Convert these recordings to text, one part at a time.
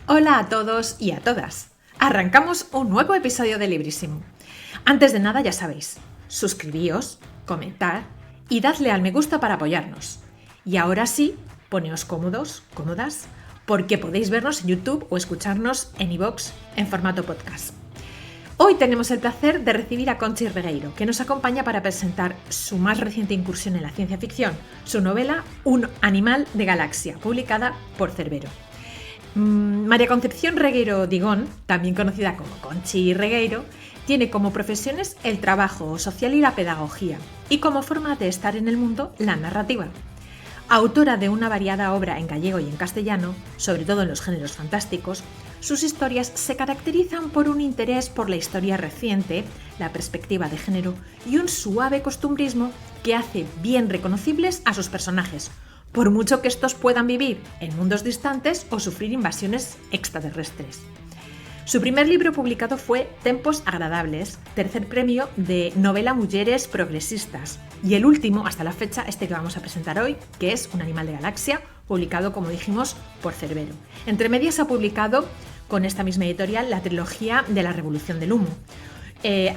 Hola a todos y a todas. Arrancamos un nuevo episodio de Librísimo. Antes de nada, ya sabéis, suscribíos, comentad y dadle al me gusta para apoyarnos. Y ahora sí, poneos cómodos, cómodas, porque podéis vernos en YouTube o escucharnos en iVoox en formato podcast. Hoy tenemos el placer de recibir a Conchi Regueiro, que nos acompaña para presentar su más reciente incursión en la ciencia ficción, su novela Un animal de galaxia, publicada por Cerbero. María Concepción Regueiro Digón, también conocida como Conchi Regueiro, tiene como profesiones el trabajo social y la pedagogía, y como forma de estar en el mundo, la narrativa. Autora de una variada obra en gallego y en castellano, sobre todo en los géneros fantásticos, sus historias se caracterizan por un interés por la historia reciente, la perspectiva de género y un suave costumbrismo que hace bien reconocibles a sus personajes, por mucho que estos puedan vivir en mundos distantes o sufrir invasiones extraterrestres. Su primer libro publicado fue Tempos agradables, tercer premio de novela Mujeres progresistas, y el último, hasta la fecha, este que vamos a presentar hoy, que es Un animal de galaxia, publicado, como dijimos, por Cerbero. Entre medias ha publicado, con esta misma editorial, la trilogía de la Revolución del Humo.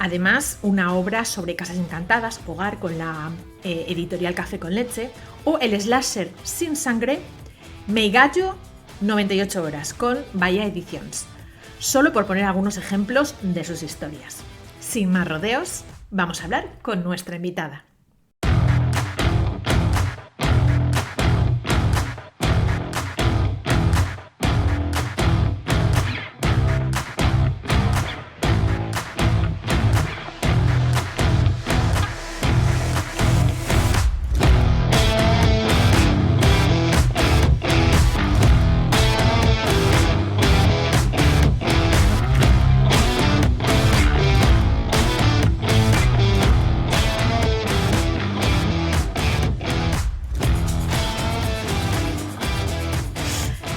Además, una obra sobre casas encantadas, Hogar, con la editorial Café con Leche, o el slasher Sin sangre, Meigallo 98 horas, con Bahía Editions. Solo por poner algunos ejemplos de sus historias. Sin más rodeos, vamos a hablar con nuestra invitada.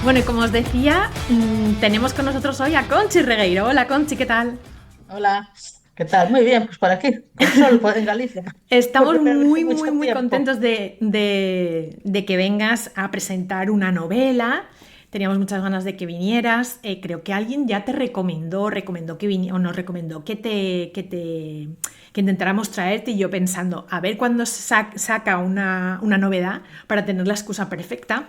Bueno, y como os decía, tenemos con nosotros hoy a Conchi Regueiro. Hola Conchi, ¿qué tal? Hola, ¿qué tal? Muy bien, pues por aquí, con sol en Galicia, por Estamos primera vez muy, en muy, mucho muy tiempo. contentos de que vengas a presentar una novela. Teníamos muchas ganas de que vinieras. Creo que alguien ya te recomendó que vinieras, o nos recomendó que intentáramos traerte, y yo pensando, a ver cuándo saca una novedad para tener la excusa perfecta.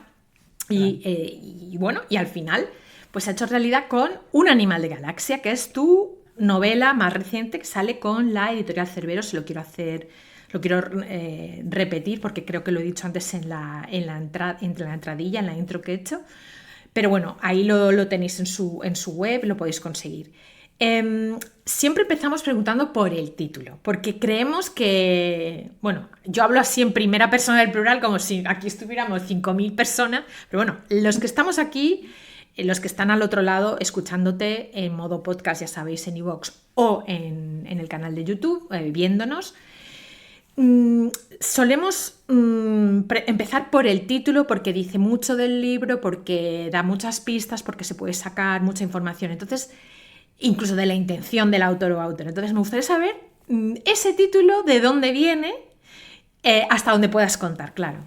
Claro. Y bueno, y al final, pues se ha hecho realidad con Un animal de galaxia, que es tu novela más reciente que sale con la editorial Cerbero. Se lo quiero hacer, lo quiero repetir porque creo que lo he dicho antes entre la entradilla, en la intro que he hecho. Pero bueno, ahí lo tenéis en su web, lo podéis conseguir. Siempre empezamos preguntando por el título, porque creemos que, bueno, yo hablo así en primera persona del plural, como si aquí estuviéramos 5.000 personas, pero bueno, los que estamos aquí, los que están al otro lado escuchándote en modo podcast, ya sabéis, en iVoox o en el canal de YouTube, viéndonos, solemos empezar por el título porque dice mucho del libro, porque da muchas pistas, porque se puede sacar mucha información. Entonces, incluso de la intención del autor o autora. Entonces me gustaría saber ese título, de dónde viene, hasta dónde puedas contar, claro.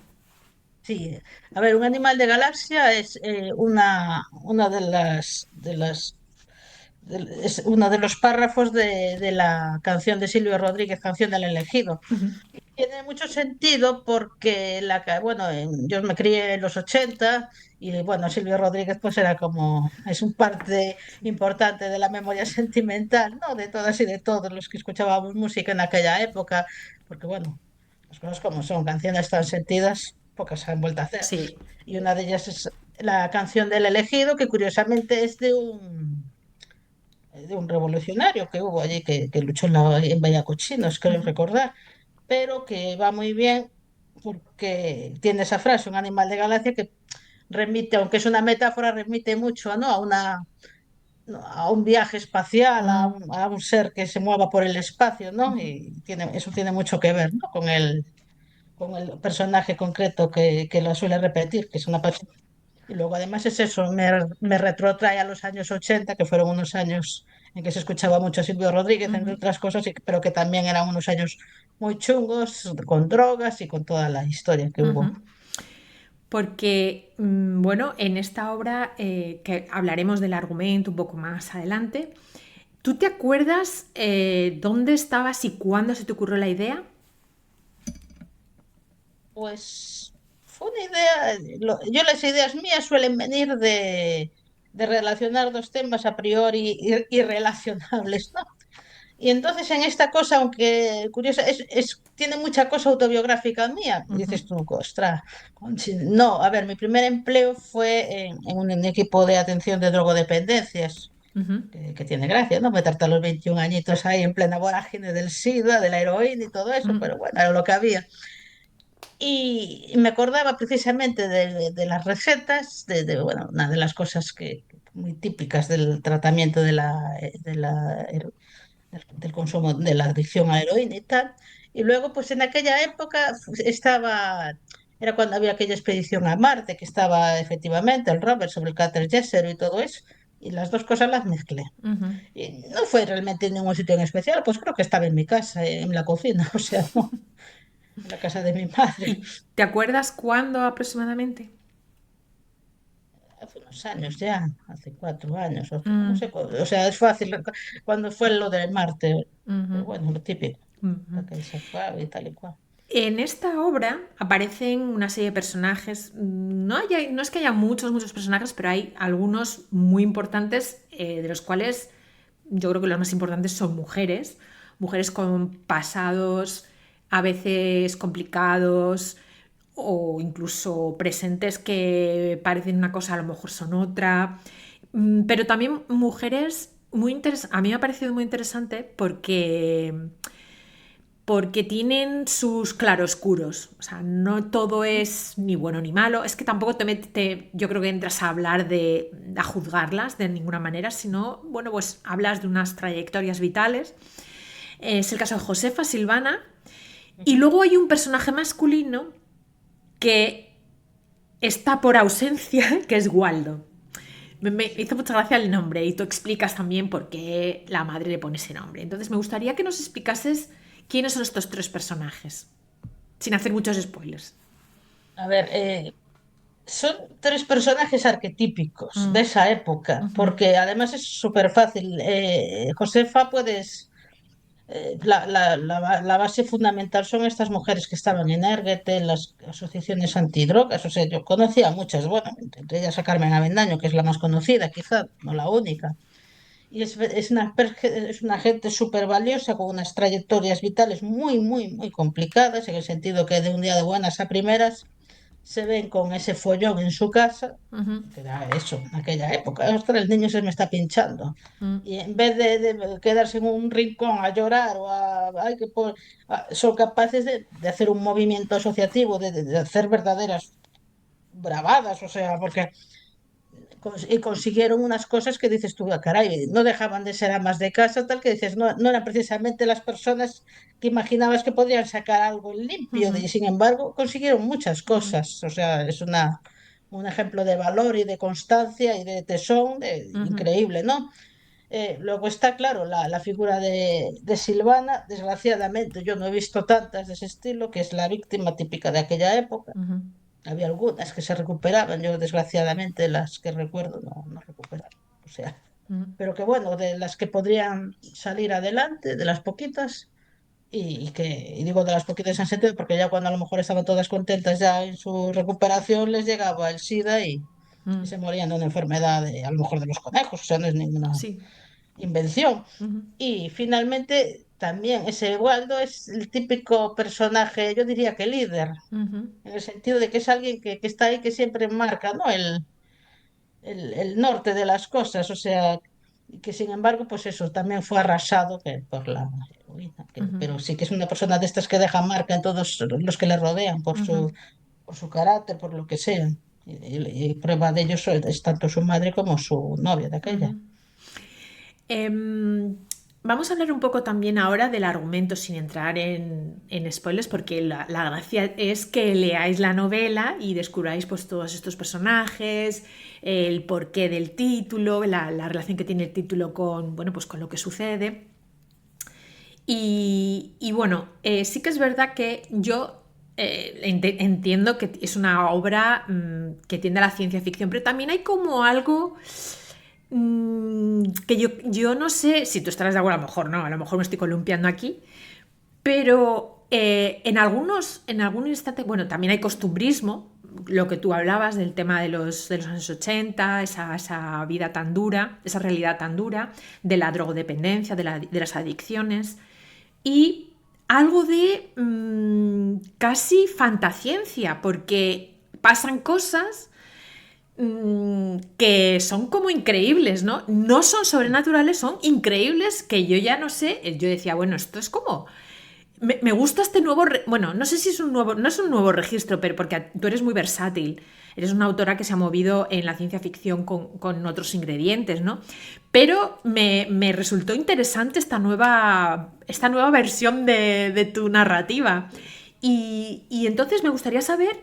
Sí, a ver, Un animal de galaxia es una es uno de los párrafos de la canción de Silvio Rodríguez, Canción del Elegido. Tiene mucho sentido porque bueno, yo me crié en los 80 y bueno, Silvio Rodríguez pues era como, es un parte importante de la memoria sentimental, ¿no? De todas y de todos los que escuchábamos música en aquella época, porque bueno, las cosas como son, canciones tan sentidas, pocas se han vuelto a hacer. Sí. Y una de ellas es la canción del elegido, que curiosamente es de un revolucionario que hubo allí que luchó en Vallacochinos, creo recordar, pero que va muy bien porque tiene esa frase, un animal de galaxia, que remite, aunque es una metáfora, remite mucho, ¿no? A un viaje espacial, a un ser que se mueva por el espacio, ¿no? Y eso tiene mucho que ver, ¿no? Con el personaje concreto que lo suele repetir, que es una persona. Y luego además es eso, me retrotrae a los años 80, que fueron unos años en que se escuchaba mucho a Silvio Rodríguez, entre otras cosas, pero que también eran unos años muy chungos, con drogas y con toda la historia que hubo. porque, bueno, en esta obra, que hablaremos del argumento un poco más adelante, ¿tú te acuerdas dónde estabas y cuándo se te ocurrió la idea? Pues fue una idea, yo las ideas mías suelen venir de relacionar dos temas a priori irrelacionables, ¿no? Y entonces en esta cosa, aunque curiosa, tiene mucha cosa autobiográfica mía. Y Ujú, dices tú, ostras, no, a ver, mi primer empleo fue en un equipo de atención de drogodependencias, ujú, que tiene gracia, ¿no? Meterte a los 21 añitos ahí en plena vorágine del SIDA, de la heroína y todo eso, mm, pero bueno, era lo que había. Y me acordaba precisamente de las recetas, bueno, una de las cosas muy típicas del tratamiento del consumo, de la adicción a la heroína y tal. Y luego, pues en aquella época era cuando había aquella expedición a Marte, que estaba efectivamente el rover sobre el cráter Jezero y todo eso. Y las dos cosas las mezclé. ujú. Y no fue realmente en ningún sitio en especial, pues creo que estaba en mi casa, en la cocina, o sea, no, en la casa de mi madre. ¿Y te acuerdas cuándo aproximadamente? Hace unos años ya, hace 4 años, no Mm, sé, o sea, es fácil cuando fue lo de Marte, ujú, pero bueno, lo típico, ujú. que se fue y tal y cual. En esta obra aparecen una serie de personajes. No es que haya muchos personajes, pero hay algunos muy importantes, de los cuales yo creo que los más importantes son mujeres. Mujeres con pasados a veces complicados o incluso presentes que parecen una cosa, a lo mejor son otra. Pero también mujeres muy interesantes. A mí me ha parecido muy interesante porque tienen sus claroscuros. O sea, no todo es ni bueno ni malo. Es que tampoco yo creo que entras a hablar a juzgarlas de ninguna manera, sino, bueno, pues hablas de unas trayectorias vitales. Es el caso de Josefa, Silvana. Y Ujú. luego hay un personaje masculino que está por ausencia, que es Waldo. Me Sí. hizo mucha gracia el nombre y tú explicas también por qué la madre le pone ese nombre. Entonces me gustaría que nos explicases quiénes son estos tres personajes, sin hacer muchos spoilers. A ver, son tres personajes arquetípicos Mm, de esa época, ujú, porque además es súper fácil. Josefa, la base fundamental son estas mujeres que estaban en Erguete, en las asociaciones antidrogas. O sea, yo conocía a muchas, bueno, entre ellas a Carmen Avendaño, que es la más conocida, quizá, no la única. Y es una gente súper valiosa, con unas trayectorias vitales muy complicadas, en el sentido que de un día de buenas a primeras se ven con ese follón en su casa, ujú, que era eso, en aquella época. Ostras, el niño se me está pinchando. mm, Y en vez de quedarse en un rincón a llorar son capaces de hacer un movimiento asociativo, de hacer verdaderas bravadas, o sea, porque y consiguieron unas cosas que dices tú, "Ah, caray, no dejaban de ser amas de casa, tal que dices, no, no eran precisamente las personas que imaginabas que podrían sacar algo limpio, ujú, y sin embargo consiguieron muchas ujú, cosas. O sea, un ejemplo de valor y de constancia y de tesón ujú, increíble, ¿no? Luego está, claro, la figura de Silvana. Desgraciadamente yo no he visto tantas de ese estilo, que es la víctima típica de aquella época. ujú, Había algunas que se recuperaban, yo desgraciadamente las que recuerdo no recuperaron. O sea, ujú, pero que bueno, de las que podrían salir adelante, de las poquitas, y digo de las poquitas en sentido porque ya cuando a lo mejor estaban todas contentas ya en su recuperación, les llegaba el SIDA y mm, se morían de una enfermedad a lo mejor de los conejos. O sea, no es ninguna sí. invención. Ujú, Y finalmente también ese Waldo es el típico personaje, yo diría que líder, ujú, en el sentido de que es alguien que está ahí, que siempre marca, ¿no? El norte de las cosas. O sea, y que sin embargo, pues eso, también fue arrasado por la heroína, ujú, pero sí que es una persona de estas que deja marca en todos los que le rodean ujú, por su carácter, por lo que sea. Y prueba de ello es tanto su madre como su novia de aquella. ujú. Em, Vamos a hablar un poco también ahora del argumento sin entrar en spoilers, porque la gracia es que leáis la novela y descubráis pues todos estos personajes, el porqué del título, la relación que tiene el título con, bueno, pues con lo que sucede. Y bueno, sí que es verdad que yo entiendo que es una obra que tiende a la ciencia ficción, pero también hay como algo que yo no sé si tú estarás de acuerdo, a lo mejor no, a lo mejor me estoy columpiando aquí, pero en algún instante, bueno, también hay costumbrismo, lo que tú hablabas del tema de los años 80, esa vida tan dura, esa realidad tan dura, de la drogodependencia, de las adicciones, y algo de casi fantasciencia, porque pasan cosas que son como increíbles, ¿no? No son sobrenaturales, son increíbles que yo ya no sé, yo decía, bueno, esto es como me gusta este nuevo, bueno, no sé si es un nuevo, no es un nuevo registro, pero porque tú eres muy versátil, eres una autora que se ha movido en la ciencia ficción con otros ingredientes, ¿no? Pero me resultó interesante esta nueva versión de tu narrativa. Y entonces me gustaría saber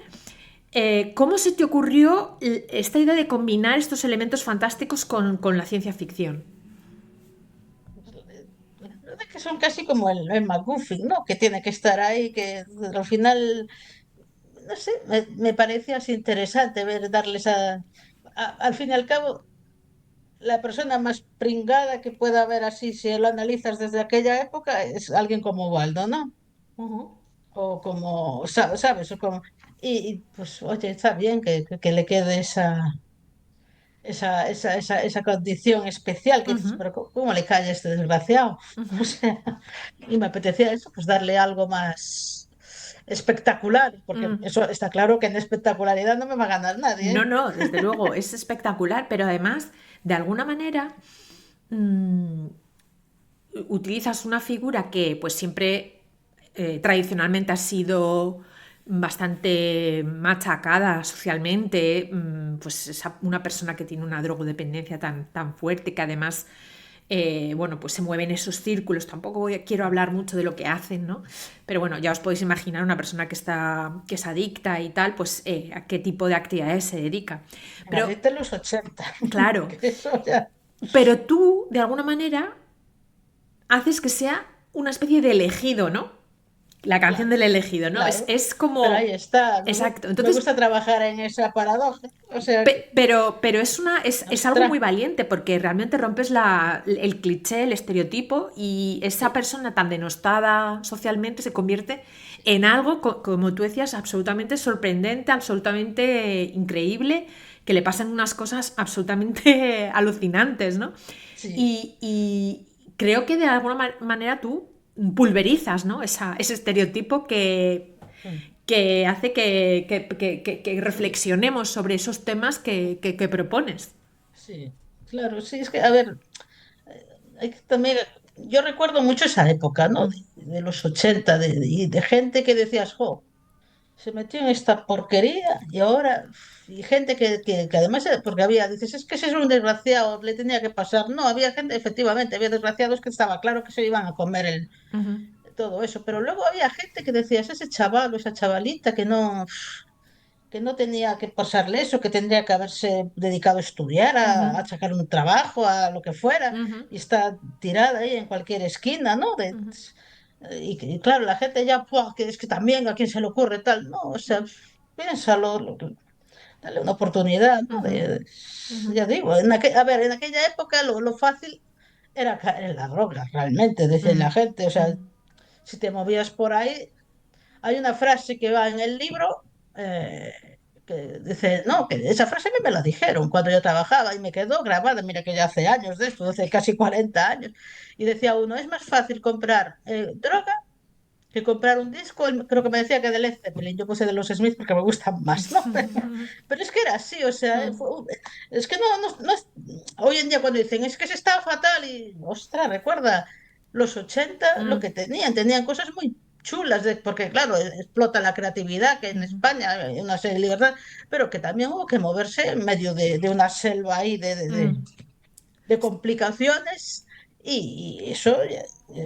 cómo se te ocurrió esta idea de combinar estos elementos fantásticos con la ciencia ficción. La verdad es que son casi como el MacGuffin, ¿no? Que tiene que estar ahí, que al final, no sé, me parecía así interesante ver, darles al fin y al cabo, la persona más pringada que pueda haber así, si lo analizas desde aquella época, es alguien como Waldo, ¿no? Ujú, O como, ¿sabes? O como, pues, oye, está bien que le quede esa condición especial que dices, ujú, pero ¿cómo le cae a este desgraciado? O ujú, sea, y me apetecía eso, pues darle algo más espectacular, porque mm. eso está claro que en espectacularidad no me va a ganar nadie, No, ¿eh? no, desde luego, es espectacular, pero además, de alguna manera, mm, utilizas una figura que pues siempre tradicionalmente ha sido bastante machacada socialmente, pues es una persona que tiene una drogodependencia tan fuerte que además bueno, pues se mueve en esos círculos. Tampoco quiero hablar mucho de lo que hacen, ¿no? Pero bueno, ya os podéis imaginar una persona que es adicta y tal, pues a qué tipo de actividades se dedica. Pero, Adicta en los 80 claro, que eso ya, pero tú, de alguna manera, haces que sea una especie de elegido, ¿no? La canción claro, del elegido, ¿no? claro. Es Pero ahí como... está, Exacto. me Entonces, gusta trabajar en esa paradoja, o sea, pero es algo muy ostras, valiente porque realmente rompes el cliché, el estereotipo y esa sí, persona tan denostada socialmente se convierte en algo, como tú decías, absolutamente sorprendente, absolutamente increíble, que le pasan unas cosas absolutamente alucinantes, ¿no? sí. Y creo que de alguna manera tú pulverizas, ¿no? Ese estereotipo que hace que Sí, reflexionemos sobre esos temas que propones. sí, claro, sí, es que, a ver, hay que también, yo recuerdo mucho esa época, ¿no? De los 80 y de gente que decías, jo, se metió en esta porquería y ahora, y gente que además, porque había, dices, es que ese es un desgraciado, le tenía que pasar. No, había gente, efectivamente, había desgraciados que estaba claro que se iban a comer Ujú, todo eso, pero luego había gente que decías, ese chaval o esa chavalita que no tenía que pasarle eso, que tendría que haberse dedicado a estudiar, ujú, a sacar un trabajo, a lo que fuera, ujú, y está tirada ahí en cualquier esquina, ¿no? ujú, Y claro, la gente ya, "Buah, que es que también a quién se le ocurre tal", no, o sea, piénsalo, dale una oportunidad, ¿no? ujú, ujú, Ya digo, a ver, en aquella época lo fácil era caer en la droga, realmente, decía la mm, gente, o sea, mm, si te movías por ahí, hay una frase que va en el libro eh, que dice, no, que esa frase me la dijeron cuando yo trabajaba y me quedó grabada, mira que ya hace años de esto, hace casi 40 años, y decía uno, es más fácil comprar droga que comprar un disco, creo que me decía que de Led Zeppelin, yo puse de los Smiths porque me gustan más, ¿no? Pero es que era así, o sea, es que no es, hoy en día cuando dicen, es que se está fatal y, ostras, recuerda, los 80 lo mm, que tenían cosas muy chulas, porque claro, explota la creatividad, que en ujú, España hay una serie de libertad, pero que también hubo que moverse en medio de una selva ahí mm. de complicaciones y eso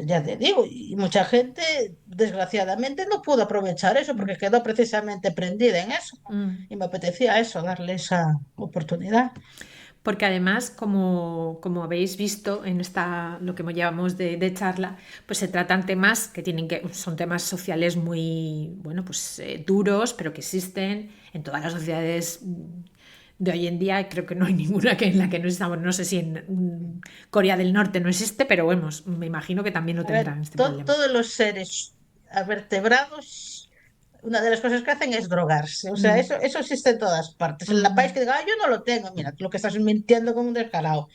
ya te digo, y mucha gente desgraciadamente no pudo aprovechar eso porque quedó precisamente prendida en eso Mm. y me apetecía eso, darle esa oportunidad. Porque además, como habéis visto en lo que llevamos de charla, pues se tratan temas son temas sociales muy, bueno, pues duros, pero que existen en todas las sociedades de hoy en día. Creo que no hay ninguna en la que no existamos. No sé si en Corea del Norte no existe, pero bueno, me imagino que también lo A ver, tendrán este problema. todos los seres vertebrados, una de las cosas que hacen es drogarse. O sea, Mm, eso existe en todas partes. En la país mm, que diga, yo no lo tengo, mira, lo que estás mintiendo como un descarado.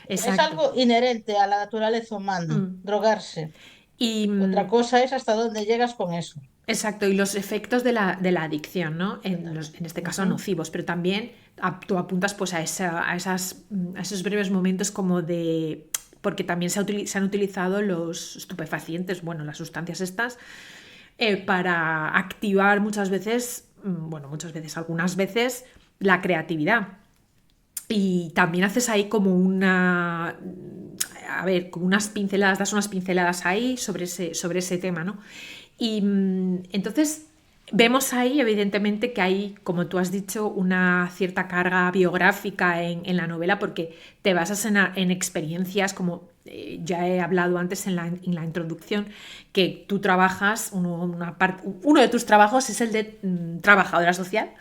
Es exacto. algo inherente a la naturaleza humana, Mm. drogarse. Y Otra cosa es hasta dónde llegas con eso. exacto, y los efectos de la adicción, ¿no? En este caso Ujú. nocivos, pero también tú apuntas pues a esos breves momentos como de... Porque también se han utilizado los estupefacientes, bueno, las sustancias estas, para activar muchas veces, algunas veces, la creatividad. Y también haces ahí como como unas pinceladas, das unas pinceladas ahí sobre ese tema, ¿no? Y entonces vemos ahí, evidentemente, que hay, como tú has dicho, una cierta carga biográfica en la novela, porque te basas en experiencias, como ya he hablado antes en la introducción, que tú trabajas, uno de tus trabajos es el de trabajadora social,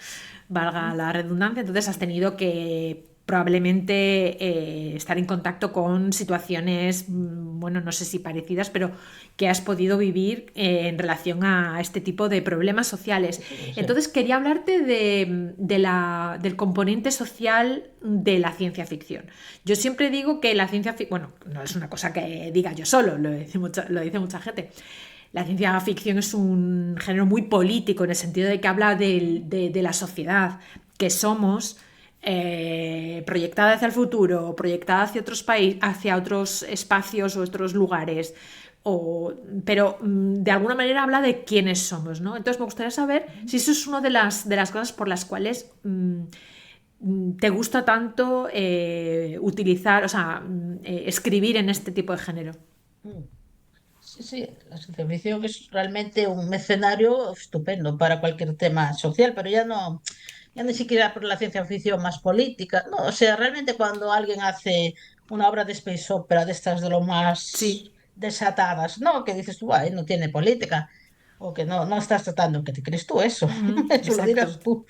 valga la redundancia. Entonces has tenido que probablemente estar en contacto con situaciones, bueno, no sé si parecidas, pero que has podido vivir en relación a este tipo de problemas sociales. Sí, sí. Entonces quería hablarte del componente social de la ciencia ficción. Yo siempre digo que la ciencia ficción, bueno, no es una cosa que diga yo solo, lo dice mucha gente. La ciencia ficción es un género muy político en el sentido de que habla de la sociedad que somos, proyectada hacia el futuro, proyectada hacia otros países, hacia otros espacios o otros lugares. Pero de alguna manera habla de quiénes somos, ¿no? Entonces me gustaría saber si eso es una de las cosas por las cuales te gusta tanto utilizar, o sea, escribir en este tipo de género. Mm. Sí, sí, la ciencia ficción es realmente un escenario estupendo para cualquier tema social, pero ya ni siquiera por la ciencia ficción más política. No, o sea, realmente cuando alguien hace una obra de space opera de estas de lo más Sí. desatadas, no, que dices tú, ay, no tiene política, o que no estás tratando, que te crees tú eso, eso lo Exacto. dirás tú,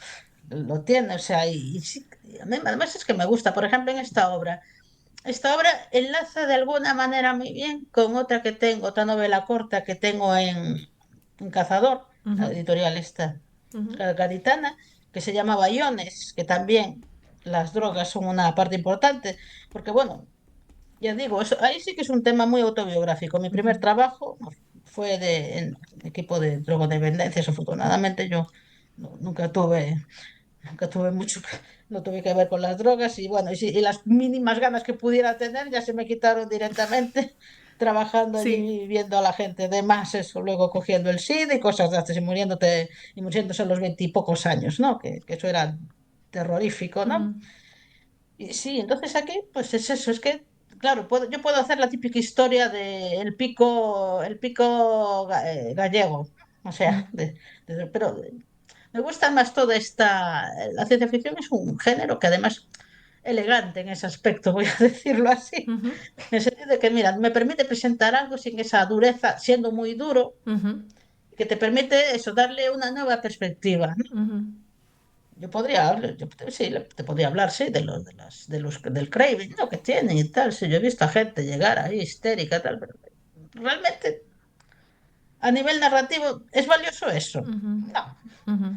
lo tiene, o sea, y sí, a mí además es que me gusta, por ejemplo, en esta obra. Esta obra enlaza de alguna manera muy bien con otra que tengo, otra novela corta que tengo en Cazador, la Ujú, editorial esta ujú, gaditana, que se llama Bayones, que también las drogas son una parte importante, porque bueno, ya digo, ahí sí que es un tema muy autobiográfico. Mi ujú. primer trabajo fue en equipo de drogodependencias, afortunadamente yo nunca tuve mucho, no tuve que ver con las drogas y bueno, y las mínimas ganas que pudiera tener ya se me quitaron directamente trabajando Sí. allí viendo a la gente de más eso, luego cogiendo el SIDA y cosas de estas y muriéndose a los 20 y pocos años, ¿no? Que eso era terrorífico, ¿no? Ujú, Y sí, entonces aquí, pues es eso, es que, claro, yo puedo hacer la típica historia de el pico gallego, o ujú, sea, pero me gusta más toda esta. La ciencia ficción es un género que además elegante en ese aspecto, voy a decirlo así. ujú, En el sentido de que, mira, me permite presentar algo sin esa dureza, siendo muy duro, ujú, que te permite eso, darle una nueva perspectiva, ¿no? ujú. Yo podría hablar, sí, te podría hablar, sí, del craving, ¿no? Que tienen y tal. Sí, yo he visto a gente llegar ahí histérica, tal, pero realmente a nivel narrativo, ¿es valioso eso? No. Ujú,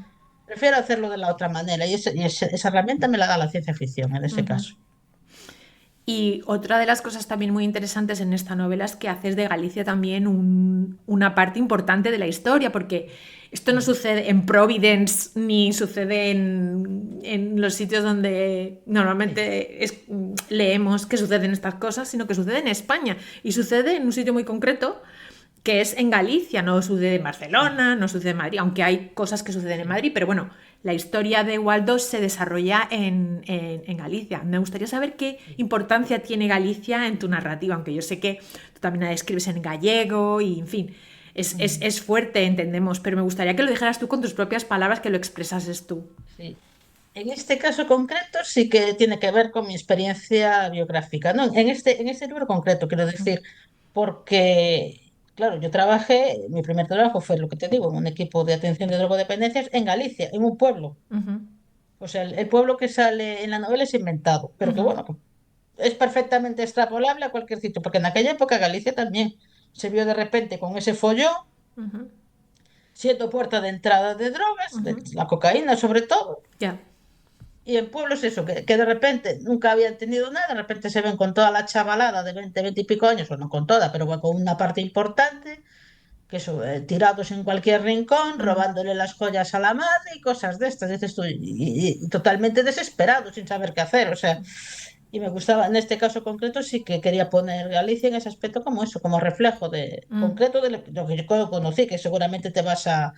Prefiero hacerlo de la otra manera esa herramienta me la da la ciencia ficción en ese ujú. caso. Y otra de las cosas también muy interesantes en esta novela es que haces de Galicia también una parte importante de la historia, porque esto no Mm. sucede en Providence ni sucede en los sitios donde Sí, normalmente leemos que suceden estas cosas, sino que sucede en España y sucede en un sitio muy concreto que es en Galicia, no sucede en sí, Barcelona, no sucede en Madrid, aunque hay cosas que suceden en sí. Madrid, pero bueno, la historia de Waldo se desarrolla en Galicia. Me gustaría saber qué Sí. importancia tiene Galicia en tu narrativa, aunque yo sé que tú también la escribes en gallego y, en fin, Mm, es fuerte, entendemos, pero me gustaría que lo dijeras tú con tus propias palabras, que lo expresases tú. sí. En este caso concreto sí que tiene que ver con mi experiencia biográfica, ¿no? En este libro concreto, quiero decir, porque, claro, yo trabajé, mi primer trabajo fue lo que te digo, en un equipo de atención de drogodependencias en Galicia, en un pueblo. Ujú, O sea, el pueblo que sale en la novela es inventado, pero que ujú, bueno, que es perfectamente extrapolable a cualquier sitio, porque en aquella época Galicia también se vio de repente con ese follón, ujú, siendo puerta de entrada de drogas, de ujú. la cocaína sobre todo. Ya. Y en pueblos eso, que de repente nunca habían tenido nada, de repente se ven con toda la chavalada de 20 y pico años, o no con toda, pero bueno, con una parte importante, que eso, tirados en cualquier rincón, Ujú, robándole las joyas a la madre y cosas de estas, dices tú, y totalmente desesperados, sin saber qué hacer, o sea, y me gustaba, en este caso concreto sí que quería poner Galicia en ese aspecto como eso, como reflejo de mm. concreto de lo que yo conocí, que seguramente te vas a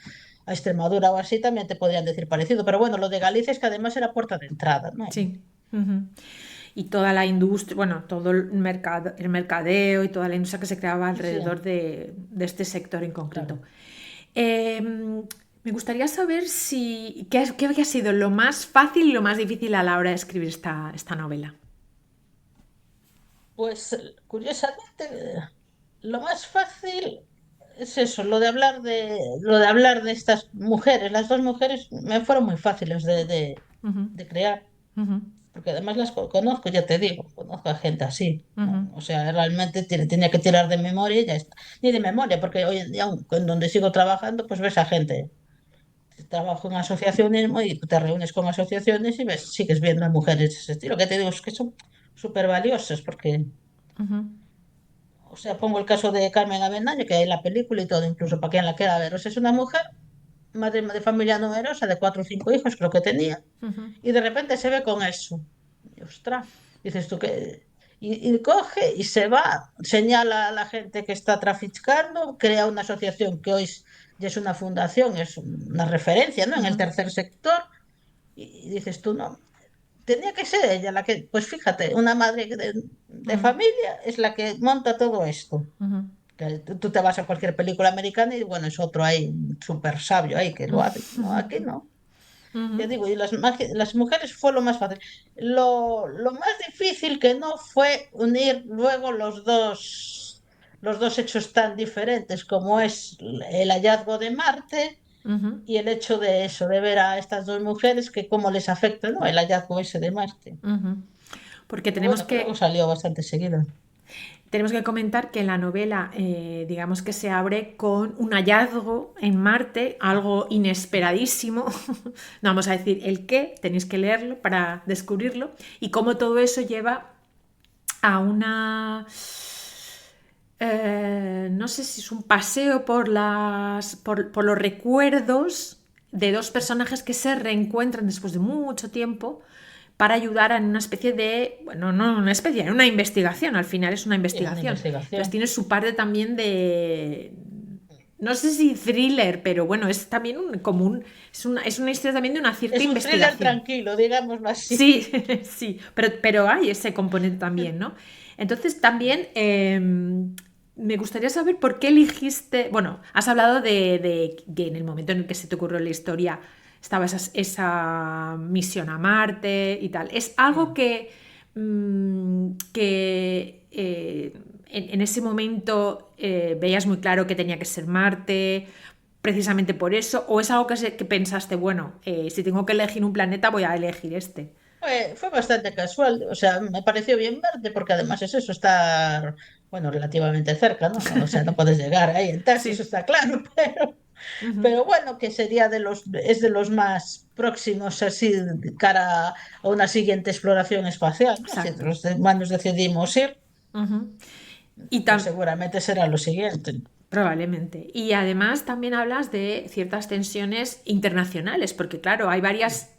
Extremadura o así, también te podrían decir parecido, pero bueno, lo de Galicia es que además era puerta de entrada, ¿no? Sí. Ujú. Y toda la industria, bueno, todo el mercadeo y toda la industria que se creaba Sí, sí. alrededor de este sector en concreto. Claro. Me gustaría saber si qué había sido lo más fácil y lo más difícil a la hora de escribir esta novela. Pues curiosamente, lo más fácil es eso, lo de hablar de estas mujeres. Las dos mujeres me fueron muy fáciles Ujú, de crear, ujú, porque además las conozco, ya te digo, conozco a gente así, ¿no? ujú, O sea, realmente tenía que tirar de memoria y ya está. Ni de memoria, porque hoy en día, aun en donde sigo trabajando, pues ves a gente. Trabajo en asociacionismo y te reúnes con asociaciones y sigues viendo a mujeres de ese estilo, que te digo, es que son súper valiosas, porque ujú, o sea, pongo el caso de Carmen Avendaño, que hay en la película y todo, incluso para quien la quiera ver. O sea, es una mujer, madre de familia numerosa, de 4 o 5 hijos, creo que tenía, ujú, y de repente se ve con eso. Y ostras, dices tú que. Y coge y se va, señala a la gente que está traficando, crea una asociación que hoy ya es una fundación, es una referencia, ¿no? En el ujú, tercer sector, y dices tú, no, tenía que ser ella la que, pues fíjate, una madre de ujú, familia es la que monta todo esto. ujú, Que tú te vas a cualquier película americana y bueno, es otro ahí, súper sabio ahí que lo hace. No, aquí no. ujú, Ya digo, y las mujeres fue lo más fácil. Lo más difícil que no fue unir luego los dos hechos tan diferentes como es el hallazgo de Marte ujú, y el hecho de eso, de ver a estas dos mujeres que cómo les afecta, ¿no? El hallazgo ese de Marte. ujú. Porque Pero bueno, que luego salió bastante seguido. tenemos que comentar que la novela, digamos que se abre con un hallazgo en Marte, algo inesperadísimo. No vamos a decir el qué, tenéis que leerlo para descubrirlo, y cómo todo eso lleva a una... no sé si es un paseo por los recuerdos de dos personajes que se reencuentran después de mucho tiempo para ayudar en una especie de, bueno, no una especie, una investigación, al final es una Sí, una investigación. Entonces investigación. tiene su parte también de, no sé si thriller, pero bueno, es también es una historia también de una cierta Es un thriller investigación. tranquilo, digámoslo así. Sí, sí, pero hay ese componente también, ¿no? Entonces también me gustaría saber por qué elegiste, bueno, has hablado de que en el momento en el que se te ocurrió la historia estaba esa misión a Marte y tal. ¿Es algo Sí. que en ese momento veías muy claro que tenía que ser Marte? Precisamente por eso, o es algo que pensaste, bueno, si tengo que elegir un planeta, voy a elegir este. Fue bastante casual, o sea, me pareció bien verde porque además es eso, estar, bueno, relativamente cerca, ¿no? O sea, no puedes llegar ahí en taxi, eso Sí. está claro, Ujú. pero bueno, que sería es de los más próximos así de cara a una siguiente exploración espacial, ¿no? Si Exacto. los humanos decidimos ir, Ujú. Y pues seguramente será lo siguiente. probablemente. Y además también hablas de ciertas tensiones internacionales, porque claro, hay varias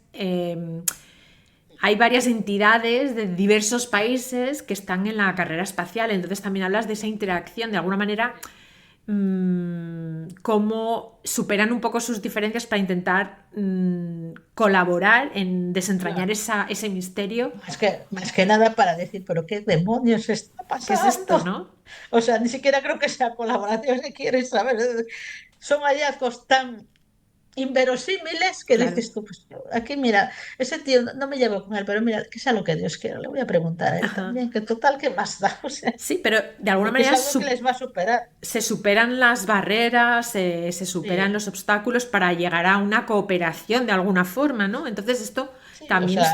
entidades de diversos países que están en la carrera espacial, entonces también hablas de esa interacción, de alguna manera, cómo superan un poco sus diferencias para intentar colaborar en desentrañar Claro, ese misterio. más que nada para decir, pero ¿qué demonios está ¿Qué es esto, pasando? no? O sea, ni siquiera creo que sea colaboración, que quieres saber. Son hallazgos tan inverosímiles que Claro. dices tú, pues aquí mira, ese tío no me llevo con él, pero mira, que sea lo que Dios quiera, le voy a preguntar a él Ajá. también, que total, ¿qué más da? O sea, Sí, pero de alguna de que es manera algo que les va a superar. se superan las barreras, se superan Sí, los obstáculos para llegar a una cooperación de alguna forma, ¿no? Entonces esto sí, o también sea,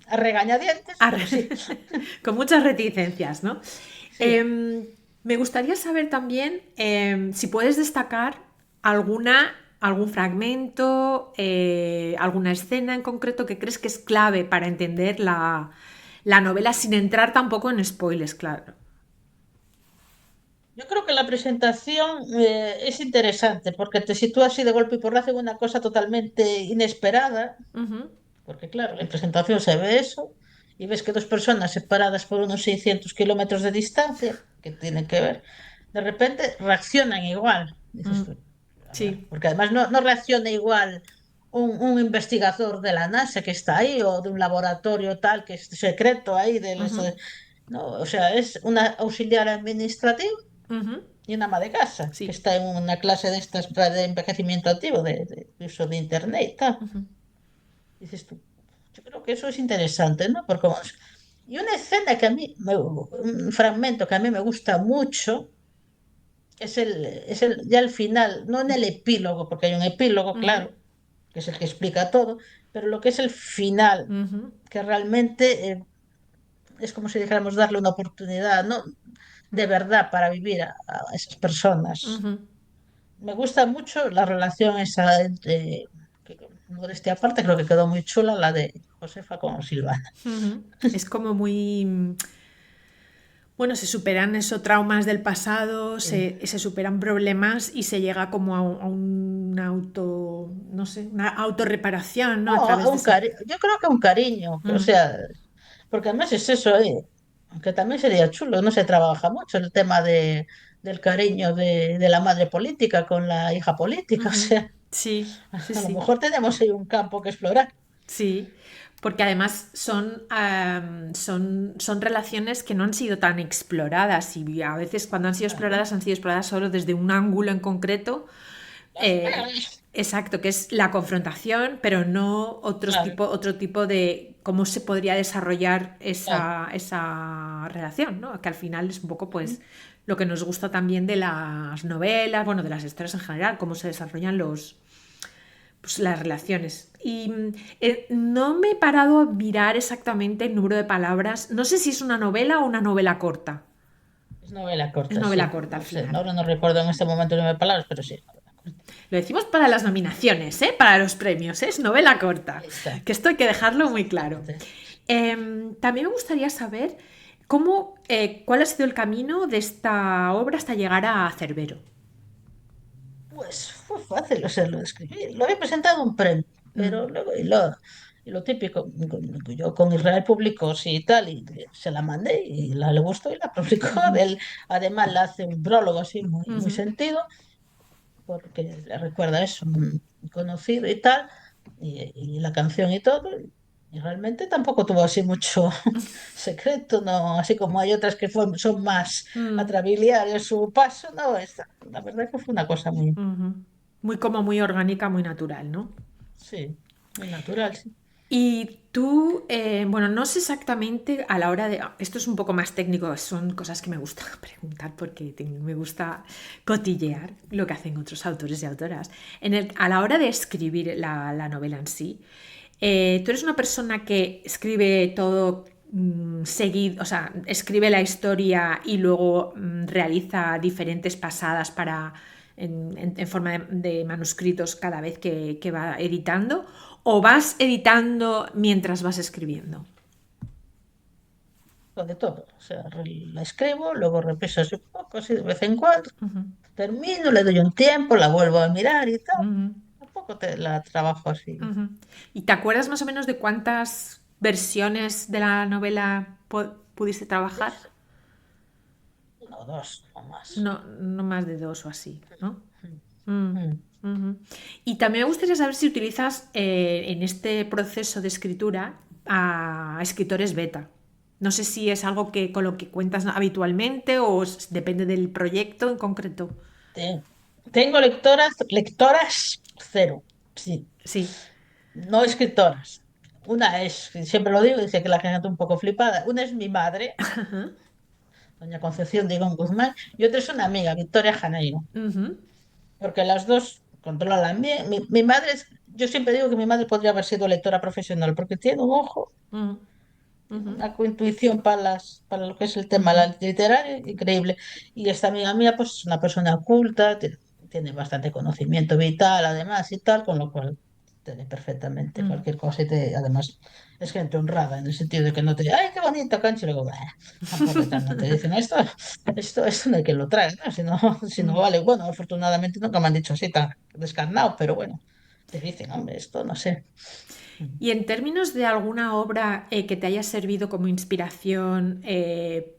a regañadientes, a pero sí, con muchas reticencias, ¿no? sí. Me gustaría saber también si puedes destacar algún fragmento, alguna escena en concreto que crees que es clave para entender la novela sin entrar tampoco en spoilers, claro. Yo creo que la presentación es interesante porque te sitúa así de golpe y porrazo en una cosa totalmente inesperada. Ujú, Porque claro, en presentación se ve eso y ves que dos personas separadas por unos 600 kilómetros de distancia, que tienen que ver, de repente reaccionan igual. Dices mm, tú, a ver, sí. porque además no reacciona igual un investigador de la NASA que está ahí o de un laboratorio tal que es secreto ahí. Ujú, No, o sea, es una auxiliar administrativa ujú, y una ama de casa que sí. está en una clase de estas de envejecimiento activo, de uso de Internet y tal. Ujú, Dices tú, yo creo que eso es interesante, ¿no? Porque y una escena que a mí, un fragmento que a mí me gusta mucho, ya el final, no en el epílogo, porque hay un epílogo, ujú, claro, que es el que explica todo, pero lo que es el final, ujú, que realmente es como si dijéramos darle una oportunidad, ¿no? De verdad para vivir a esas personas. ujú, Me gusta mucho la relación esa entre, que, modestia aparte, creo que quedó muy chula la de Josefa con Silvana. ujú. Es como muy, bueno, se superan esos traumas del pasado, Sí. se superan problemas y se llega como a un auto, no sé, una autorreparación, ¿no? A No, través de ese. yo creo que un cariño, o Ujú, sea, porque además es eso, que también sería chulo, no se trabaja mucho el tema del cariño de la madre política con la hija política, o ujú. sea, Sí, sí, a lo sí. mejor tenemos ahí un campo que explorar. Sí, porque además son relaciones que no han sido tan exploradas y a veces cuando Claro, han sido exploradas solo desde un ángulo en concreto. las eh, pegas. exacto, que es la confrontación, pero no Claro, otro tipo de cómo se podría desarrollar claro. esa relación, ¿no? Que al final es un poco Ujú. pues lo que nos gusta también de las novelas, bueno, de las historias en general, cómo se desarrollan pues, las relaciones. Y no me he parado a mirar exactamente el número de palabras. No sé si es una novela o una novela corta. Es novela Es corta, novela sí. corta al No sé, final. ahora no recuerdo en este momento nueve palabras, pero sí, novela corta. Lo decimos para las nominaciones, ¿eh? Para los premios, ¿eh? Es novela corta. Que Exacto, esto hay que dejarlo muy claro. exactamente. También me gustaría saber cómo, cuál ha sido el camino de esta obra hasta llegar a Cerbero. Pues fue fácil, o sea, lo escribí. Lo había presentado a un premio, Mm, pero luego, y lo típico, yo con Israel Públicos y tal, y se la mandé y le gustó y la publicó. ujú, Él, además, le hace un prólogo así muy, muy ujú, sentido, porque le recuerda eso, un conocido y tal, y la canción y todo. Y realmente tampoco tuvo así mucho secreto, ¿no? Así como hay otras que son más mm, atrabiliares en su paso, no, la verdad que fue una cosa muy, ujú. Muy como muy orgánica, muy natural, ¿no? sí, muy natural, sí. Y tú, bueno, no sé exactamente a la hora de... Esto es un poco más técnico, son cosas que me gusta preguntar porque me gusta cotillear lo que hacen otros autores y autoras. A la hora de escribir la novela en sí, tú eres una persona que escribe todo seguido, o sea, escribe la historia y luego realiza diferentes pasadas para en forma de manuscritos cada vez que va editando, o vas editando mientras vas escribiendo. De todo. O sea, la escribo, luego repiso así un poco, así de vez en cuando, Ujú, termino, le doy un tiempo, la vuelvo a mirar y tal. ujú, Tampoco la trabajo así, ujú. ¿Y te acuerdas más o menos de cuántas versiones de la novela pudiste trabajar? pues, uno o dos, o más. No, no más de dos o así, ¿no? Mm, Mm, mm. ujú. Y también me gustaría saber si utilizas en este proceso de escritura a escritores beta. No sé si es algo que con lo que cuentas habitualmente o depende del proyecto en concreto. Te- Tengo lectoras cero. sí, Sí. no escritoras. Una es, siempre lo digo, dice que la gente está un poco flipada. Una es mi madre, Ajá. doña Concepción de Guzmán, y otra es una amiga, Victoria Janeiro, Ujú, porque las dos controlan bien. Mi madre, yo siempre digo que mi madre podría haber sido lectora profesional, porque tiene un ojo, ujú, tiene ujú, una intuición para lo que es el tema ujú, literario increíble. Y esta amiga mía, pues es una persona culta, tiene bastante conocimiento vital, además, y tal, con lo cual te lee perfectamente ujú. cualquier cosa y además es gente honrada en el sentido de que no te dice, ay, qué bonito cancho, y luego, "Bah", tampoco y tal, no te dicen, esto no hay que lo trae, ¿no? Si no, si no Mm. vale, bueno, afortunadamente nunca me han dicho así tan descarnado, pero bueno, te dicen, hombre, esto no sé. Y en términos de alguna obra que te haya servido como inspiración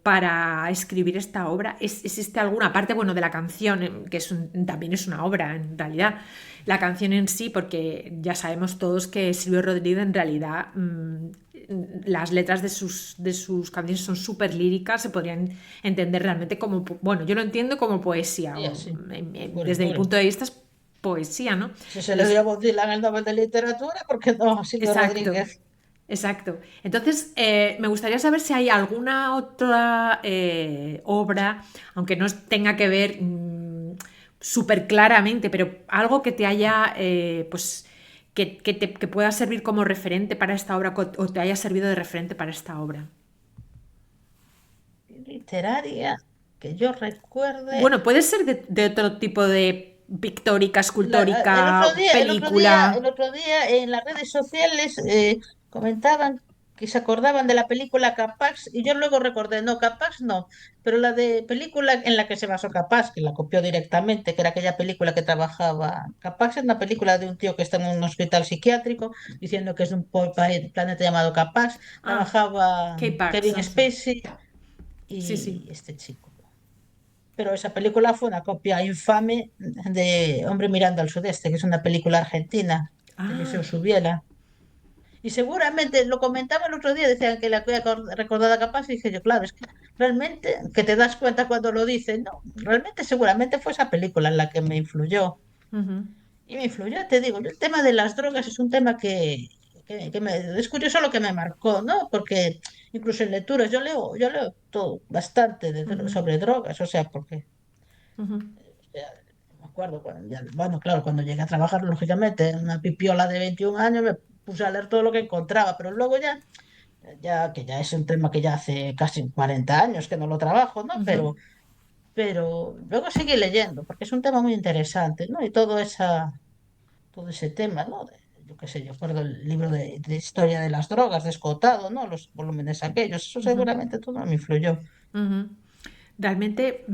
para escribir esta obra, ¿existe alguna parte, bueno, de la canción, que también es una obra en realidad, la canción en sí, porque ya sabemos todos que Silvio Rodríguez en realidad las letras de sus canciones son súper líricas, se podrían entender realmente como, bueno, yo lo entiendo como poesía, Y así, pure, desde mi pure. punto de vista es poesía, ¿no? Si se le dio Entonces, a Bob Dylan el Nobel de Literatura, ¿por qué no a Silvio exacto. Rodríguez? Exacto. Entonces, me gustaría saber si hay alguna otra obra, aunque no tenga que ver súper claramente, pero algo que te haya, pues, que pueda servir como referente para esta obra o te haya servido de referente para esta obra. Literaria, que yo recuerde. Bueno, puede ser de otro tipo de pictórica, El otro escultórica, día, el otro día, el película. otro día en las redes sociales comentaban que se acordaban de la película Capax y yo luego recordé, no, Capax no, pero la de película en la que se basó Capax, que la copió directamente, que era aquella película que trabajaba. Capax es una película de un tío que está en un hospital psiquiátrico diciendo que es de un planeta llamado Capax. Ah, Trabajaba K-Pax, Kevin no sé. Spacey Sí, sí. y este chico. Pero esa película fue una copia infame de Hombre mirando al sudeste, que es una película argentina de Liceo Ah, Subiela. Y seguramente lo comentaba el otro día, decían que la había recordada capaz, y dije yo, claro, es que realmente, que te das cuenta cuando lo dicen, no, realmente seguramente fue esa película en la que me influyó. ujú, Y me influyó, te digo, yo el tema de las drogas es un tema es curioso lo que me marcó, ¿no? Porque incluso en lecturas yo leo todo, bastante ujú, sobre drogas, o sea, porque ujú, sea, me acuerdo cuando bueno, claro, cuando llegué a trabajar, lógicamente, en una pipiola de 21 años me puse a leer todo lo que encontraba, pero luego que ya es un tema que ya hace casi 40 años que no lo trabajo, ¿no? ujú. Pero luego seguí leyendo, porque es un tema muy interesante, ¿no? Y todo ese tema, ¿no? Yo qué sé, yo recuerdo el libro de historia de las drogas de Escotado, ¿no? Los volúmenes aquellos, eso Ujú, seguramente todo me influyó. ujú. Realmente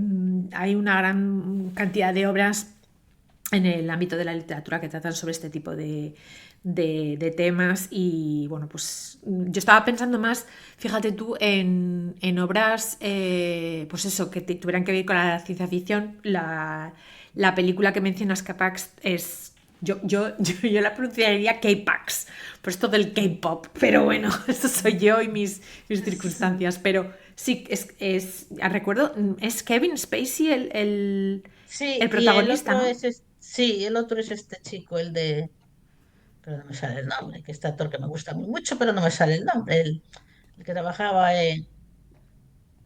hay una gran cantidad de obras en el ámbito de la literatura que tratan sobre este tipo de temas y bueno, pues yo estaba pensando más, fíjate tú, en obras, pues eso, que tuvieran que ver con la ciencia ficción. La película que mencionas, Capax, es... Yo la pronunciaría K-Pax, por esto del K-pop, pero bueno, eso soy yo y mis circunstancias. Pero sí, recuerdo, es Kevin Spacey Sí, el y el protagonista, otro ¿no? sí, el otro es este chico, pero no me sale el nombre, que este actor que me gusta muy mucho, pero no me sale el nombre, el que trabajaba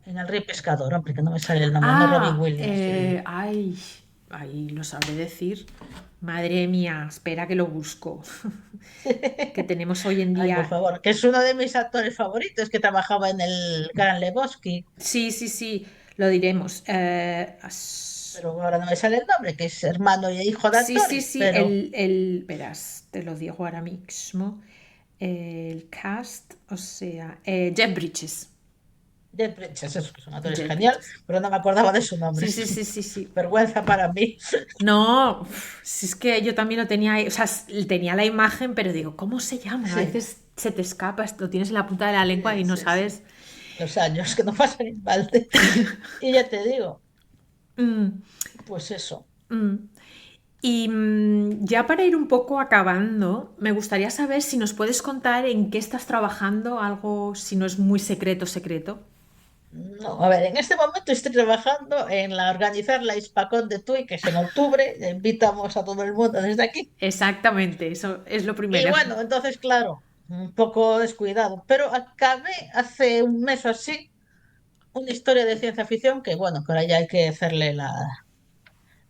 en El Rey Pescador, hombre, que no me sale el nombre, no Robin Ah, Williams. ay, lo sabré decir. Madre mía, espera que lo busco. Que tenemos hoy en Ay, por día. favor, que es uno de mis actores favoritos, que trabajaba en el Gran Lebowski, Sí, sí, sí, lo diremos. pero ahora no me sale el nombre, que es hermano y hijo de Sí, sí, actores, sí, pero verás, te lo digo ahora mismo. El cast, o sea, Jeff Bridges. Jeff Bridges, es un actor Jeff genial, Bridges. pero no me acordaba de su nombre, Sí, es sí, sí, sí, sí. vergüenza para mí. No, si es que yo también lo tenía ahí, o sea, tenía la imagen, pero digo, ¿cómo se llama? A Sí, veces se te escapa, lo tienes en la punta de la lengua y sí, no sí, sí. sabes. Los años que no pasan en balde. Y ya te digo, Mm, pues eso. mm. Y ya para ir un poco acabando, me gustaría saber si nos puedes contar en qué estás trabajando, algo si no es muy secreto, secreto. No, a ver, en este momento estoy trabajando en organizar la Hispacón de Tui, que es en octubre. Invitamos a todo el mundo desde aquí. Exactamente, eso es lo Y primero. bueno, entonces, claro, un poco descuidado. Pero acabé hace un mes o así una historia de ciencia ficción que, bueno, que ahora ya hay que hacerle las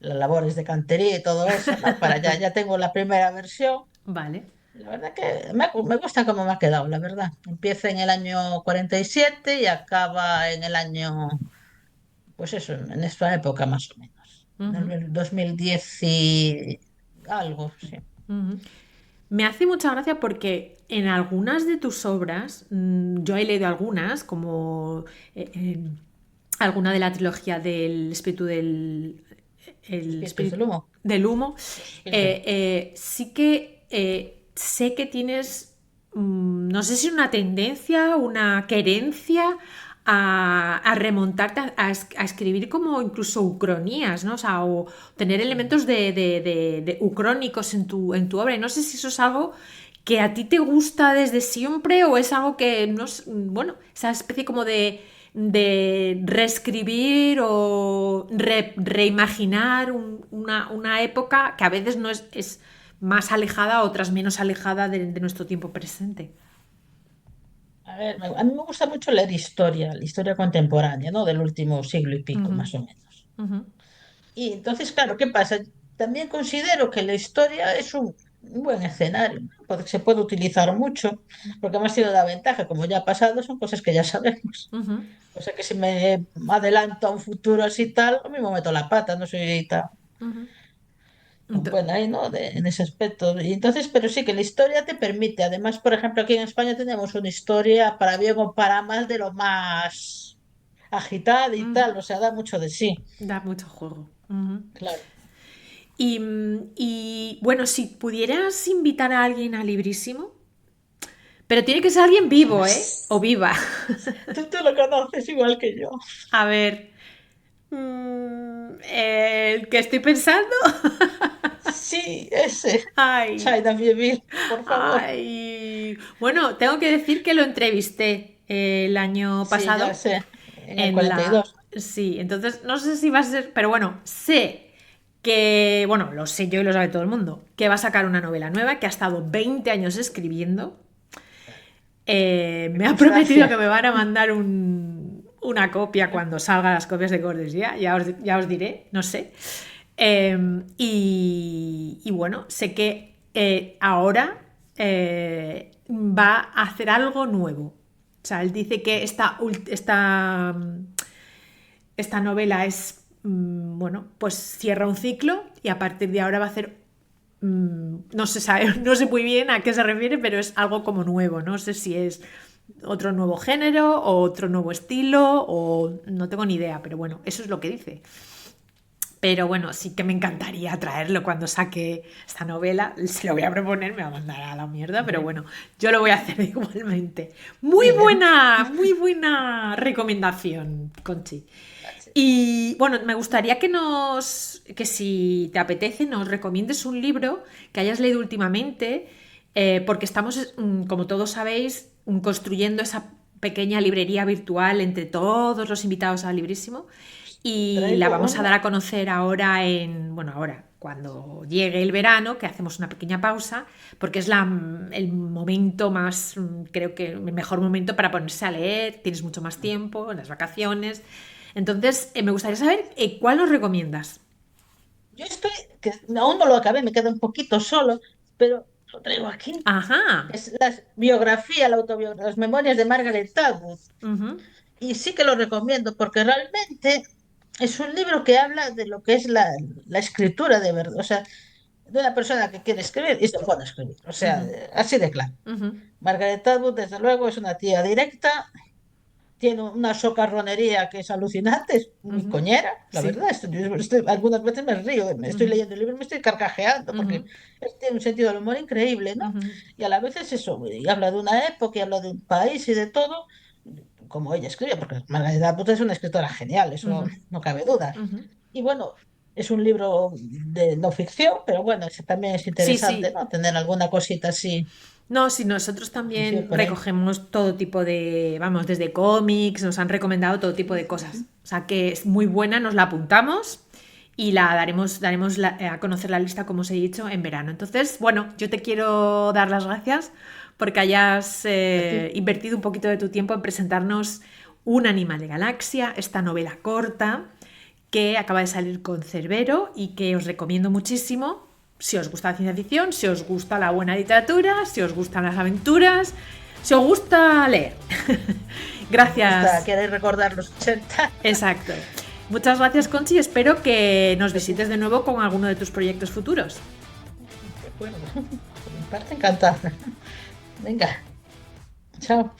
labores de cantería y todo eso, ¿no? Para ya tengo la primera versión. Vale. La verdad que me gusta cómo me ha quedado, la verdad. Empieza en el año 47 y acaba en el año, pues eso, en esta época más o menos. En Ujú, el 2010 y algo, sí. ujú. Me hace mucha gracia porque en algunas de tus obras, yo he leído algunas, como alguna de la trilogía del espíritu el Espíritus del espíritu humo. del humo, Los espíritus. sí que sé que tienes, no sé si una tendencia, una querencia a remontarte a escribir como incluso ucronías, ¿no? O sea, o tener Sí. elementos de ucrónicos en tu obra. Y no sé si eso es algo que a ti te gusta desde siempre o es algo que, no bueno, esa especie como de reescribir o reimaginar una época que a veces no es más alejada, otras menos alejada de nuestro tiempo presente. A ver, a mí me gusta mucho leer historia, la historia contemporánea, ¿no? Del último siglo y pico, Ujú, más o menos. ujú, Y entonces, claro, ¿qué pasa? También considero que la historia es un buen escenario, ¿no? Porque se puede utilizar mucho, porque además tiene la ventaja, como ya ha pasado, son cosas que ya sabemos. ujú. O sea que si me adelanto a un futuro así tal, a mí me meto la pata, no soy tan Ento- buena ahí, ¿no? En ese aspecto. Y entonces, pero sí que la historia te permite, además, por ejemplo, aquí en España tenemos una historia para bien o para mal de lo más agitada y ujú. tal, o sea, da mucho de sí, Da mucho juego. Ujú. claro. Y bueno, si pudieras invitar a alguien a Librísimo, pero tiene que ser alguien vivo, ¿eh? O Ostras, viva. tú lo conoces igual que yo. A ver, el que estoy pensando. Sí, ese. Ay, China Mieville, por favor. ay. Bueno, tengo que decir que lo entrevisté el año Sí, ya pasado sé, en el en cuarenta y la... dos Sí, entonces no sé si va a ser, pero bueno, sé que, bueno, lo sé yo y lo sabe todo el mundo, que va a sacar una novela nueva que ha estado 20 años escribiendo. Qué Me ha prometido que constancia. me van a mandar una copia cuando salgan las copias de cortesía, ya os diré, no sé. Y bueno, sé que ahora va a hacer algo nuevo. O sea, él dice que esta novela es, bueno, pues cierra un ciclo y a partir de ahora va a hacer, no se sabe, no sé muy bien a qué se refiere, pero es algo como nuevo. No sé si es otro nuevo género o otro nuevo estilo o no tengo ni idea, pero bueno, eso es lo que dice. Pero bueno, sí que me encantaría traerlo cuando saque esta novela. Se lo voy a proponer, me va a mandar a la mierda, pero bueno, yo lo voy a hacer igualmente. Bien. Muy buena recomendación, Conchi. Y bueno, me gustaría que si te apetece, nos recomiendes un libro que hayas leído últimamente, porque estamos, como todos sabéis, construyendo esa pequeña librería virtual entre todos los invitados al Librísimo y la Traigo vamos a uno. dar a conocer ahora bueno, ahora, cuando llegue el verano, que hacemos una pequeña pausa, porque es el momento más, creo que el mejor momento para ponerse a leer, tienes mucho más tiempo, en las vacaciones. Entonces, me gustaría saber cuál nos recomiendas. Yo estoy, que aún no lo acabé, me queda un poquito solo, pero lo traigo aquí. Ajá. Es la biografía, la autobiografía, las memorias de Margaret Atwood. Ujú, Y sí que lo recomiendo porque realmente es un libro que habla de lo que es la escritura de verdad, o sea, de una persona que quiere escribir y se pone a escribir, o sea, ujú, así de claro. ujú, Margaret Atwood, desde luego, es una tía directa, tiene una socarronería que es alucinante, es muy ujú. coñera, la Sí. verdad. Algunas veces me río, me estoy Ujú, leyendo el libro y me estoy carcajeando porque ujú, tiene un sentido del humor increíble, ¿no? ujú, Y a la vez es eso, y habla de una época y habla de un país y de todo, como ella escribe, porque Margaret Atwood es una escritora genial, eso ujú, no cabe duda. ujú. Y bueno, es un libro de no ficción, pero bueno, también es Sí, interesante, sí. ¿no? Tener alguna cosita así. No, sí, nosotros Y sí, también por ahí. recogemos todo tipo de, vamos, desde cómics, nos han recomendado todo tipo de cosas. O sea que es muy buena, nos la apuntamos y la daremos a conocer la lista, como os he dicho, en verano. Entonces, bueno, yo te quiero dar las gracias porque hayas A ti. invertido un poquito de tu tiempo en presentarnos Un animal de galaxia, esta novela corta que acaba de salir con Cerbero y que os recomiendo muchísimo si os gusta la ciencia ficción, si os gusta la buena literatura, si os gustan las aventuras, si os gusta leer. Me gusta, Gracias. querer recordar los 80. Exacto. Muchas gracias, Conchi. Espero que nos visites de nuevo con alguno de tus proyectos futuros. De acuerdo. Por mi parte, encantada. Venga, chao.